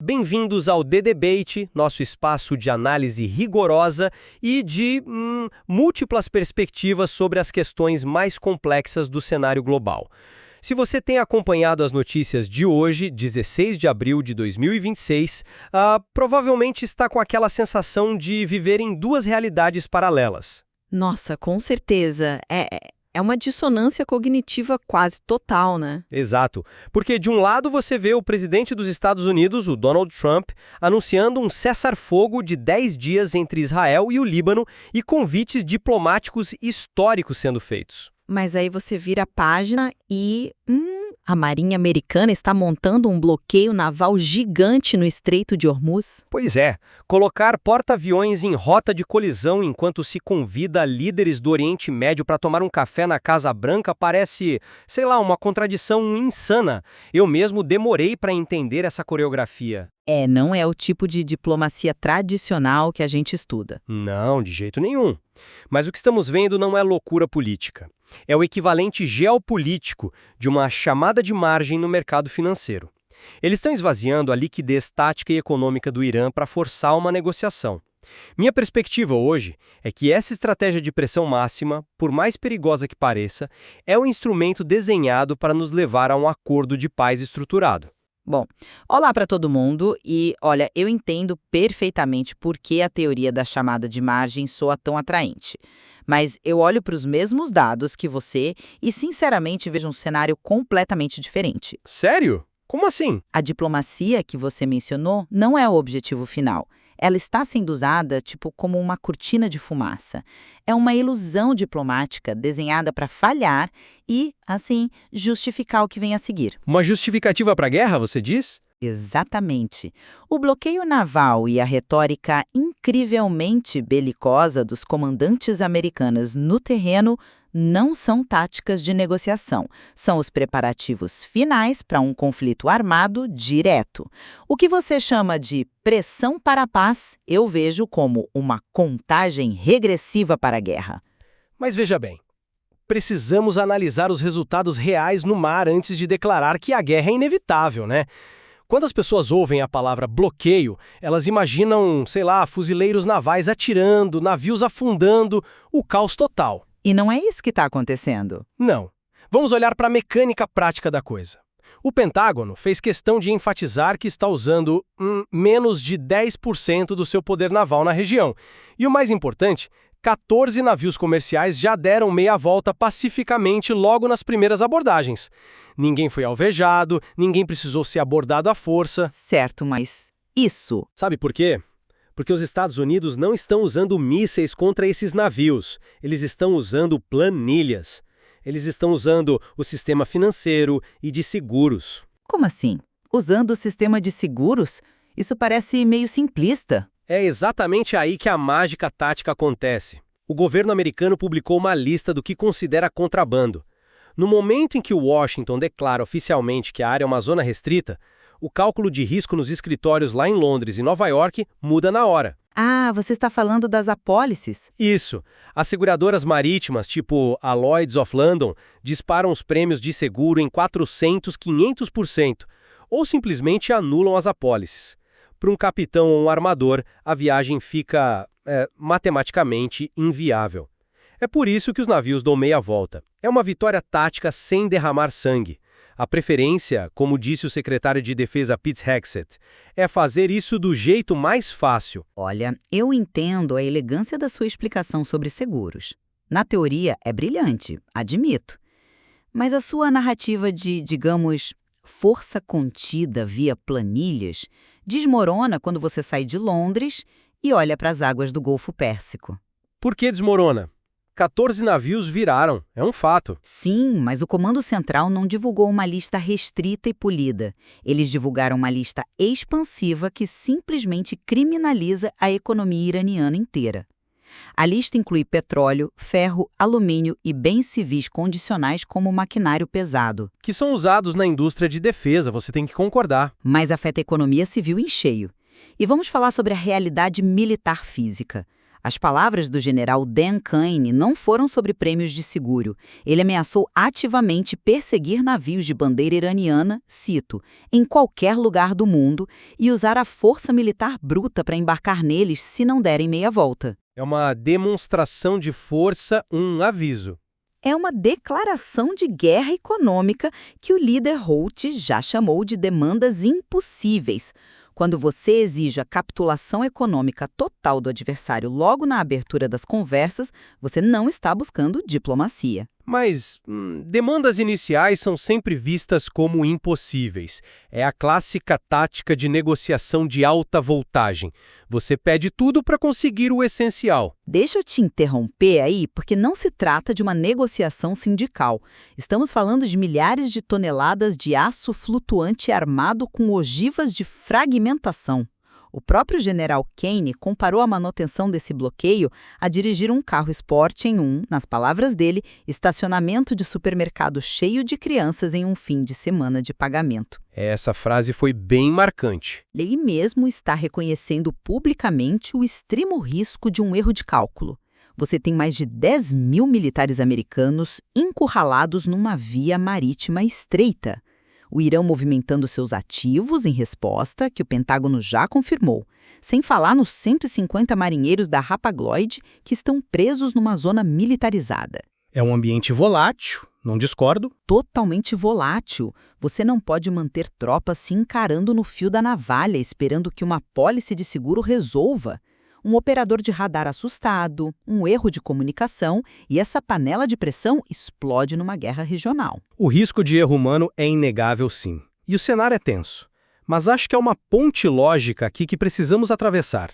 Bem-vindos ao The Debate, nosso espaço de análise rigorosa e de múltiplas perspectivas sobre as questões mais complexas do cenário global. Se você tem acompanhado as notícias de hoje, 16 de abril de 2026, provavelmente está com aquela sensação de viver em duas realidades paralelas. Nossa, com certeza. É uma dissonância cognitiva quase total, né? Exato, porque de um lado você vê o presidente dos Estados Unidos, o Donald Trump, anunciando um cessar-fogo de 10 dias entre Israel e o Líbano e convites diplomáticos históricos sendo feitos. Mas aí você vira a página e... a Marinha Americana está montando um bloqueio naval gigante no Estreito de Hormuz? Pois é, colocar porta-aviões em rota de colisão enquanto se convida líderes do Oriente Médio para tomar um café na Casa Branca parece, uma contradição insana. Eu mesmo demorei para entender essa coreografia. Não é o tipo de diplomacia tradicional que a gente estuda. Não, de jeito nenhum. Mas o que estamos vendo não é loucura política. É o equivalente geopolítico de uma chamada de margem no mercado financeiro. Eles estão esvaziando a liquidez tática e econômica do Irã para forçar uma negociação. Minha perspectiva hoje é que essa estratégia de pressão máxima, por mais perigosa que pareça, é um instrumento desenhado para nos levar a um acordo de paz estruturado. Bom, olá para todo mundo e, olha, eu entendo perfeitamente por que a teoria da chamada de margem soa tão atraente. Mas eu olho para os mesmos dados que você e, sinceramente, vejo um cenário completamente diferente. Sério? Como assim? A diplomacia que você mencionou não é o objetivo final. Ela está sendo usada, como uma cortina de fumaça. É uma ilusão diplomática desenhada para falhar e, assim, justificar o que vem a seguir. Uma justificativa para a guerra, você diz? Exatamente. O bloqueio naval e a retórica incrivelmente belicosa dos comandantes americanos no terreno não são táticas de negociação, são os preparativos finais para um conflito armado direto. O que você chama de pressão para a paz, eu vejo como uma contagem regressiva para a guerra. Mas veja bem, precisamos analisar os resultados reais no mar antes de declarar que a guerra é inevitável, né? Quando as pessoas ouvem a palavra bloqueio, elas imaginam, fuzileiros navais atirando, navios afundando, o caos total. E não é isso que está acontecendo. Não. Vamos olhar para a mecânica prática da coisa. O Pentágono fez questão de enfatizar que está usando menos de 10% do seu poder naval na região. E o mais importante, 14 navios comerciais já deram meia volta pacificamente logo nas primeiras abordagens. Ninguém foi alvejado, ninguém precisou ser abordado à força. Certo, mas isso... Sabe por quê? Porque os Estados Unidos não estão usando mísseis contra esses navios. Eles estão usando planilhas. Eles estão usando o sistema financeiro e de seguros. Como assim? Usando o sistema de seguros? Isso parece meio simplista. É exatamente aí que a mágica tática acontece. O governo americano publicou uma lista do que considera contrabando. No momento em que Washington declara oficialmente que a área é uma zona restrita, o cálculo de risco nos escritórios lá em Londres e Nova York muda na hora. Ah, você está falando das apólices? Isso. As seguradoras marítimas, tipo a Lloyd's of London, disparam os prêmios de seguro em 400%, 500%, ou simplesmente anulam as apólices. Para um capitão ou um armador, a viagem fica, matematicamente inviável. É por isso que os navios dão meia volta. É uma vitória tática sem derramar sangue. A preferência, como disse o secretário de Defesa Pete Hegseth, é fazer isso do jeito mais fácil. Olha, eu entendo a elegância da sua explicação sobre seguros. Na teoria, é brilhante, admito. Mas a sua narrativa de, digamos, força contida via planilhas desmorona quando você sai de Londres e olha para as águas do Golfo Pérsico. Por que desmorona? 14 navios viraram, é um fato. Sim, mas o Comando Central não divulgou uma lista restrita e polida. Eles divulgaram uma lista expansiva que simplesmente criminaliza a economia iraniana inteira. A lista inclui petróleo, ferro, alumínio e bens civis condicionais como maquinário pesado. Que são usados na indústria de defesa, você tem que concordar. Mas afeta a economia civil em cheio. E vamos falar sobre a realidade militar física. As palavras do general Dan Kane não foram sobre prêmios de seguro. Ele ameaçou ativamente perseguir navios de bandeira iraniana, cito, em qualquer lugar do mundo e usar a força militar bruta para embarcar neles se não derem meia volta. É uma demonstração de força, um aviso. É uma declaração de guerra econômica que o líder Houthi já chamou de demandas impossíveis. Quando você exige a capitulação econômica total do adversário logo na abertura das conversas, você não está buscando diplomacia. Mas demandas iniciais são sempre vistas como impossíveis. É a clássica tática de negociação de alta voltagem. Você pede tudo para conseguir o essencial. Deixa eu te interromper aí, porque não se trata de uma negociação sindical. Estamos falando de milhares de toneladas de aço flutuante armado com ogivas de fragmentação. O próprio general Kane comparou a manutenção desse bloqueio a dirigir um carro esporte em nas palavras dele, estacionamento de supermercado cheio de crianças em um fim de semana de pagamento. Essa frase foi bem marcante. Ele mesmo está reconhecendo publicamente o extremo risco de um erro de cálculo. Você tem mais de 10 mil militares americanos encurralados numa via marítima estreita. O Irã movimentando seus ativos em resposta, que o Pentágono já confirmou, sem falar nos 150 marinheiros da Hapag-Lloyd que estão presos numa zona militarizada. É um ambiente volátil, não discordo. Totalmente volátil. Você não pode manter tropas se encarando no fio da navalha, esperando que uma apólice de seguro resolva. Um operador de radar assustado, um erro de comunicação e essa panela de pressão explode numa guerra regional. O risco de erro humano é inegável, sim. E o cenário é tenso. Mas acho que é uma ponte lógica aqui que precisamos atravessar.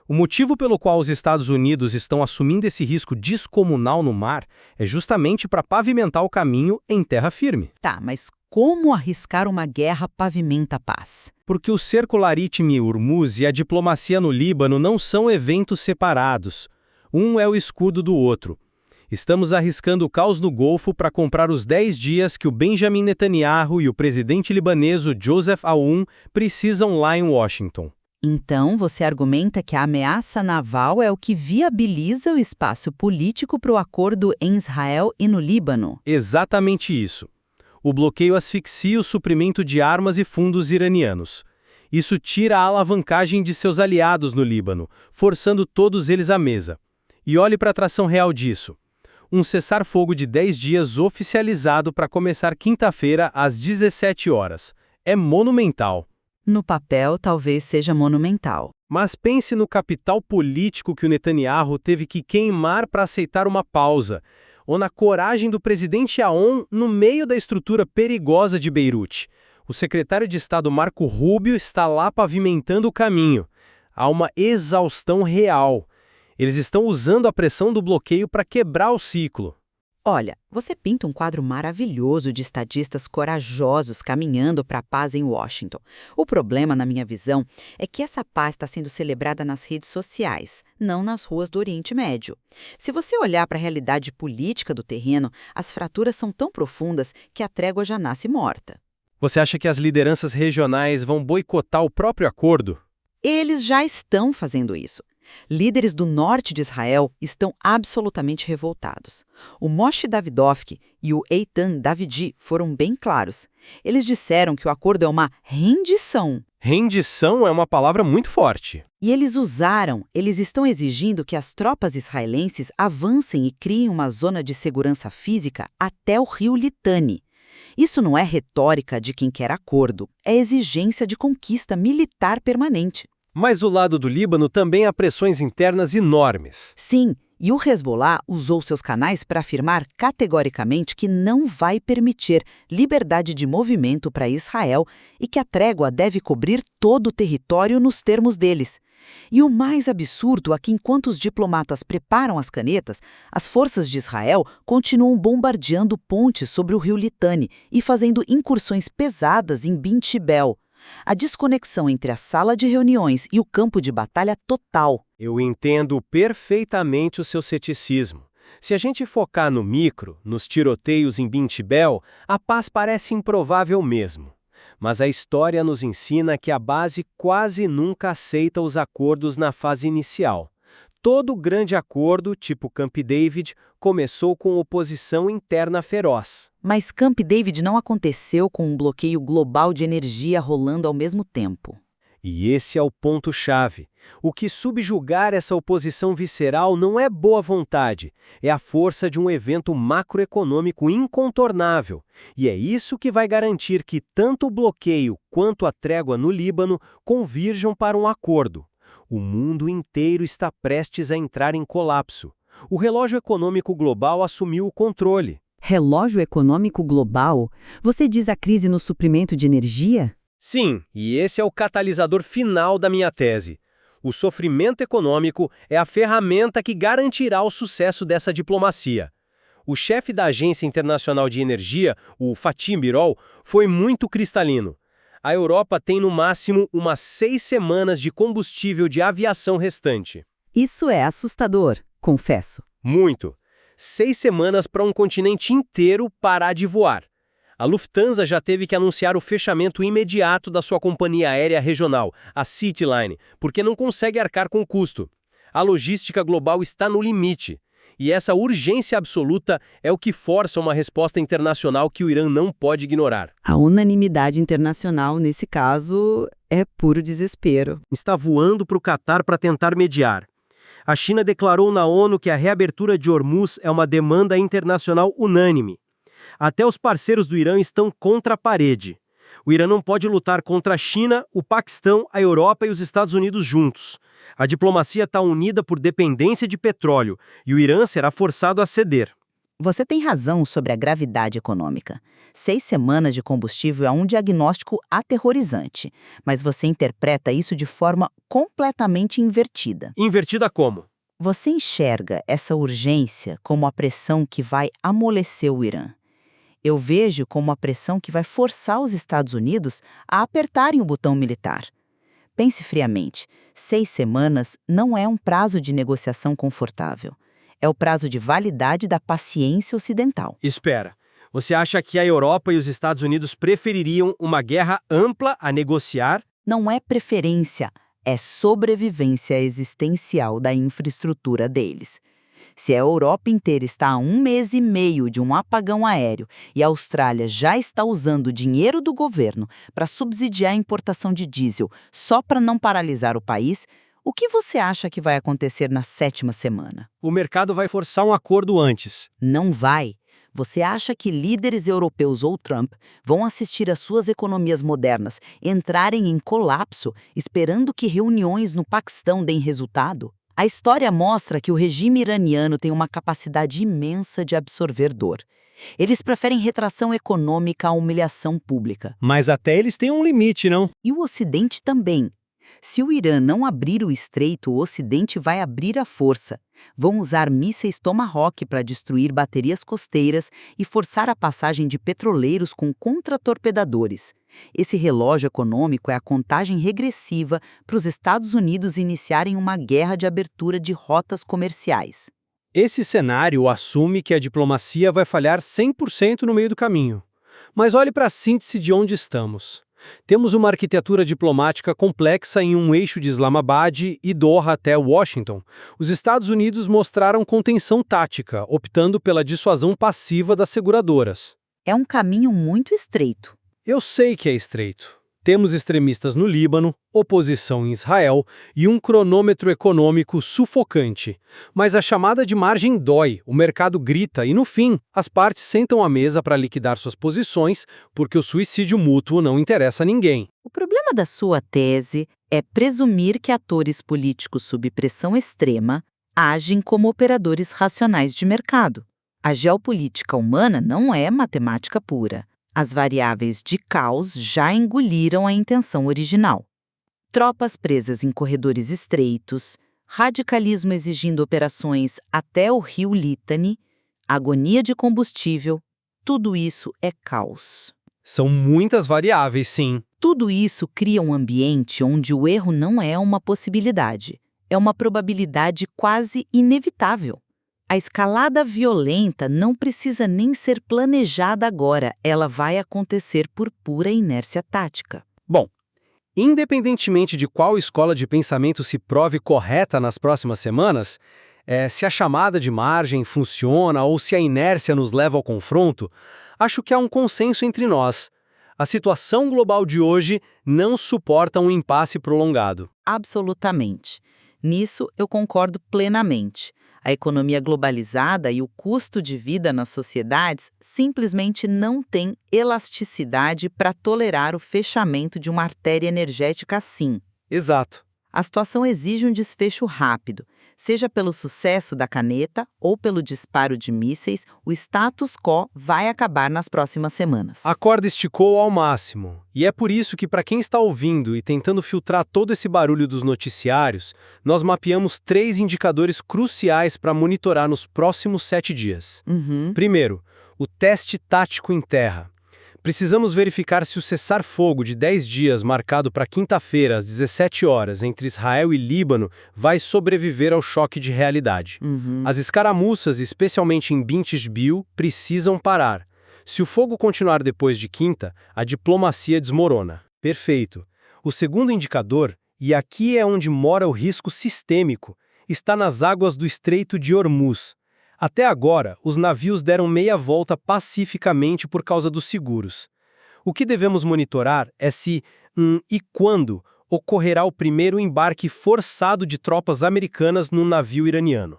O motivo pelo qual os Estados Unidos estão assumindo esse risco descomunal no mar é justamente para pavimentar o caminho em terra firme. Tá, mas como arriscar uma guerra pavimenta a paz? Porque o cerco marítimo Hormuz e a diplomacia no Líbano não são eventos separados. Um é o escudo do outro. Estamos arriscando o caos no Golfo para comprar os 10 dias que o Benjamin Netanyahu e o presidente libanês Joseph Aoun precisam lá em Washington. Então, você argumenta que a ameaça naval é o que viabiliza o espaço político para o acordo em Israel e no Líbano? Exatamente isso. O bloqueio asfixia o suprimento de armas e fundos iranianos. Isso tira a alavancagem de seus aliados no Líbano, forçando todos eles à mesa. E olhe para a tração real disso. Um cessar-fogo de 10 dias oficializado para começar quinta-feira às 17 horas. É monumental. No papel, talvez seja monumental. Mas pense no capital político que o Netanyahu teve que queimar para aceitar uma pausa, ou na coragem do presidente Aoun no meio da estrutura perigosa de Beirute. O secretário de Estado Marco Rubio está lá pavimentando o caminho. Há uma exaustão real. Eles estão usando a pressão do bloqueio para quebrar o ciclo. Olha, você pinta um quadro maravilhoso de estadistas corajosos caminhando para a paz em Washington. O problema, na minha visão, é que essa paz está sendo celebrada nas redes sociais, não nas ruas do Oriente Médio. Se você olhar para a realidade política do terreno, as fraturas são tão profundas que a trégua já nasce morta. Você acha que as lideranças regionais vão boicotar o próprio acordo? Eles já estão fazendo isso. Líderes do norte de Israel estão absolutamente revoltados. O Moshe Davidovsky e o Eitan Davidi foram bem claros. Eles disseram que o acordo é uma rendição. Rendição é uma palavra muito forte. E eles estão exigindo que as tropas israelenses avancem e criem uma zona de segurança física até o rio Litani. Isso não é retórica de quem quer acordo, é exigência de conquista militar permanente. Mas o lado do Líbano também há pressões internas enormes. Sim, e o Hezbollah usou seus canais para afirmar categoricamente que não vai permitir liberdade de movimento para Israel e que a trégua deve cobrir todo o território nos termos deles. E o mais absurdo é que, enquanto os diplomatas preparam as canetas, as forças de Israel continuam bombardeando pontes sobre o rio Litani e fazendo incursões pesadas em Bint Jebel. A desconexão entre a sala de reuniões e o campo de batalha total. Eu entendo perfeitamente o seu ceticismo. Se a gente focar no micro, nos tiroteios em Bint Jebel, a paz parece improvável mesmo. Mas a história nos ensina que a base quase nunca aceita os acordos na fase inicial. Todo grande acordo, tipo Camp David, começou com oposição interna feroz. Mas Camp David não aconteceu com um bloqueio global de energia rolando ao mesmo tempo. E esse é o ponto-chave. O que subjugar essa oposição visceral não é boa vontade, é a força de um evento macroeconômico incontornável. E é isso que vai garantir que tanto o bloqueio quanto a trégua no Líbano convirjam para um acordo. O mundo inteiro está prestes a entrar em colapso. O relógio econômico global assumiu o controle. Relógio econômico global? Você diz a crise no suprimento de energia? Sim, e esse é o catalisador final da minha tese. O sofrimento econômico é a ferramenta que garantirá o sucesso dessa diplomacia. O chefe da Agência Internacional de Energia, o Fatih Birol, foi muito cristalino. A Europa tem no máximo umas 6 semanas de combustível de aviação restante. Isso é assustador, confesso. Muito. 6 semanas para um continente inteiro parar de voar. A Lufthansa já teve que anunciar o fechamento imediato da sua companhia aérea regional, a Cityline, porque não consegue arcar com o custo. A logística global está no limite. E essa urgência absoluta é o que força uma resposta internacional que o Irã não pode ignorar. A unanimidade internacional, nesse caso, é puro desespero. Está voando para o Catar para tentar mediar. A China declarou na ONU que a reabertura de Hormuz é uma demanda internacional unânime. Até os parceiros do Irã estão contra a parede. O Irã não pode lutar contra a China, o Paquistão, a Europa e os Estados Unidos juntos. A diplomacia está unida por dependência de petróleo e o Irã será forçado a ceder. Você tem razão sobre a gravidade econômica. 6 semanas de combustível é um diagnóstico aterrorizante, mas você interpreta isso de forma completamente invertida. Invertida como? Você enxerga essa urgência como a pressão que vai amolecer o Irã. Eu vejo como a pressão que vai forçar os Estados Unidos a apertarem o botão militar. Pense friamente, 6 semanas não é um prazo de negociação confortável. É o prazo de validade da paciência ocidental. Espera, você acha que a Europa e os Estados Unidos prefeririam uma guerra ampla a negociar? Não é preferência, é sobrevivência existencial da infraestrutura deles. Se a Europa inteira está há 1 mês e meio de um apagão aéreo e a Austrália já está usando o dinheiro do governo para subsidiar a importação de diesel só para não paralisar o país, o que você acha que vai acontecer na 7ª semana? O mercado vai forçar um acordo antes. Não vai. Você acha que líderes europeus ou Trump vão assistir às suas economias modernas entrarem em colapso esperando que reuniões no Paquistão deem resultado? A história mostra que o regime iraniano tem uma capacidade imensa de absorver dor. Eles preferem retração econômica à humilhação pública. Mas até eles têm um limite, não? E o Ocidente também. Se o Irã não abrir o estreito, o Ocidente vai abrir à força. Vão usar mísseis Tomahawk para destruir baterias costeiras e forçar a passagem de petroleiros com contratorpedadores. Esse relógio econômico é a contagem regressiva para os Estados Unidos iniciarem uma guerra de abertura de rotas comerciais. Esse cenário assume que a diplomacia vai falhar 100% no meio do caminho. Mas olhe para a síntese de onde estamos. Temos uma arquitetura diplomática complexa em um eixo de Islamabad e Doha até Washington. Os Estados Unidos mostraram contenção tática, optando pela dissuasão passiva das seguradoras. É um caminho muito estreito. Eu sei que é estreito. Temos extremistas no Líbano, oposição em Israel e um cronômetro econômico sufocante. Mas a chamada de margem dói, o mercado grita e, no fim, as partes sentam à mesa para liquidar suas posições porque o suicídio mútuo não interessa a ninguém. O problema da sua tese é presumir que atores políticos sob pressão extrema agem como operadores racionais de mercado. A geopolítica humana não é matemática pura. As variáveis de caos já engoliram a intenção original. Tropas presas em corredores estreitos, radicalismo exigindo operações até o rio Litani, agonia de combustível, tudo isso é caos. São muitas variáveis, sim. Tudo isso cria um ambiente onde o erro não é uma possibilidade, é uma probabilidade quase inevitável. A escalada violenta não precisa nem ser planejada agora, ela vai acontecer por pura inércia tática. Bom, Independentemente de qual escola de pensamento se prove correta nas próximas semanas, se a chamada de margem funciona ou se a inércia nos leva ao confronto, acho que há um consenso entre nós. A situação global de hoje não suporta um impasse prolongado. Absolutamente. Nisso eu concordo plenamente. A economia globalizada e o custo de vida nas sociedades simplesmente não têm elasticidade para tolerar o fechamento de uma artéria energética assim. Exato. A situação exige um desfecho rápido. Seja pelo sucesso da caneta ou pelo disparo de mísseis, o status quo vai acabar nas próximas semanas. A corda esticou ao máximo. E é por isso que, para quem está ouvindo e tentando filtrar todo esse barulho dos noticiários, nós mapeamos 3 indicadores cruciais para monitorar nos próximos 7 dias. Primeiro, o teste tático em terra. Precisamos verificar se o cessar-fogo de 10 dias marcado para quinta-feira às 17 horas entre Israel e Líbano vai sobreviver ao choque de realidade. As escaramuças, especialmente em Bint Jbeil, precisam parar. Se o fogo continuar depois de quinta, a diplomacia desmorona. Perfeito. O segundo indicador, e aqui é onde mora o risco sistêmico, está nas águas do Estreito de Hormuz. Até agora, os navios deram meia volta pacificamente por causa dos seguros. O que devemos monitorar é se, e quando, ocorrerá o primeiro embarque forçado de tropas americanas num navio iraniano.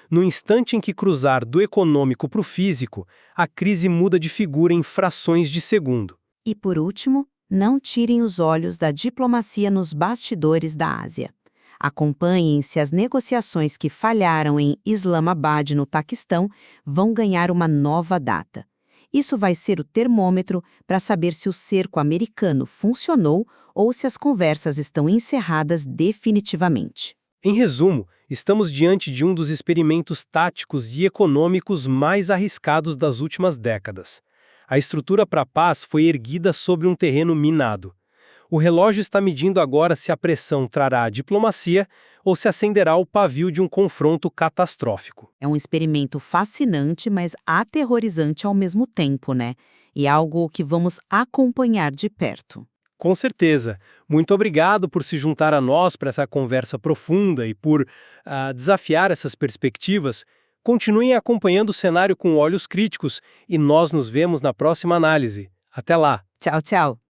No instante em que cruzar do econômico para o físico, a crise muda de figura em frações de segundo. E por último, não tirem os olhos da diplomacia nos bastidores da Ásia. Acompanhem se as negociações que falharam em Islamabad, no Paquistão, vão ganhar uma nova data. Isso vai ser o termômetro para saber se o cerco americano funcionou ou se as conversas estão encerradas definitivamente. Em resumo, estamos diante de um dos experimentos táticos e econômicos mais arriscados das últimas décadas. A estrutura para a paz foi erguida sobre um terreno minado. O relógio está medindo agora se a pressão trará a diplomacia ou se acenderá o pavio de um confronto catastrófico. É um experimento fascinante, mas aterrorizante ao mesmo tempo, né? E algo que vamos acompanhar de perto. Com certeza. Muito obrigado por se juntar a nós para essa conversa profunda e por desafiar essas perspectivas. Continuem acompanhando o cenário com olhos críticos e nós nos vemos na próxima análise. Até lá! Tchau, tchau!